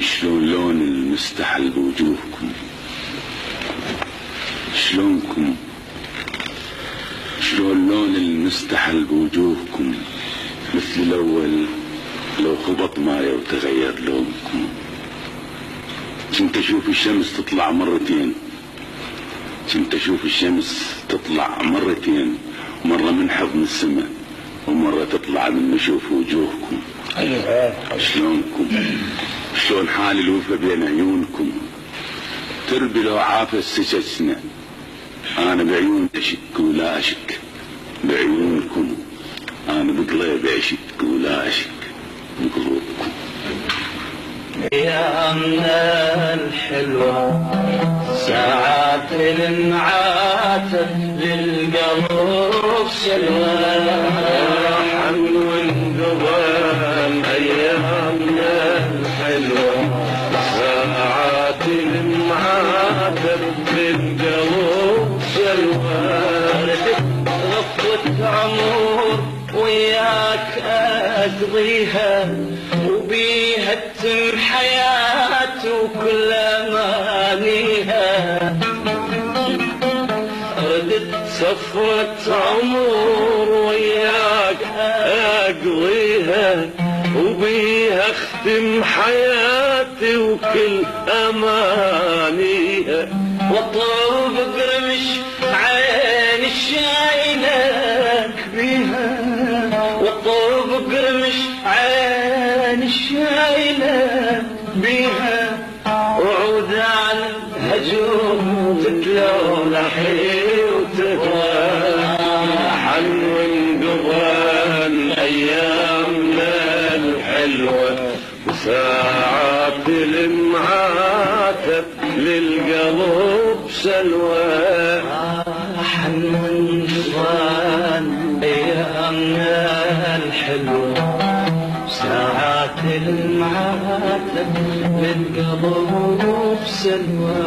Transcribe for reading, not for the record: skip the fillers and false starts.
شلون لون المستحل بوجوهكم، شلونكم، شلون لون المستحل بوجوهكم، مثل الأول لو خبط مايه وتغير لونكم. كنت أشوف الشمس تطلع مرتين، كنت أشوف الشمس تطلع مرتين، مرة من حضن السماء ومرة تطلع من نشوف وجوهكم. شلونكم، شلون حال الوفا بين عيونكم، تربي لو عافى سجسنا. أنا بعيون أشك ولا أشك، بعيونكم. أنا بقلبي أشك ولا أشك بقلوبكم. يا أمنا الحلوة ساعات الانعاتب للقلب سلوى، حلو انقضى أيامنا الحلوة ساعات الانعاتب للقلب سلوى. غفوة عمر وياك أقضيها وبيها تتم حياتي وكل أمانيها. ردت صفوة عمر وياك أقضيها وبيها أختم حياتي وكل أمانيها. واطلب قرمش عين الشايلك بيها، واطلب قرمش عين الشايلك بيها، وعود عن هجوم تتلو لحي وتهوى. حلو انقضى ايامنا الحلوه وساعات الانعاتب للقلب سلوى. حلو انقضى ايامنا الحلوه ساعات المعاتب للقلب سلوى.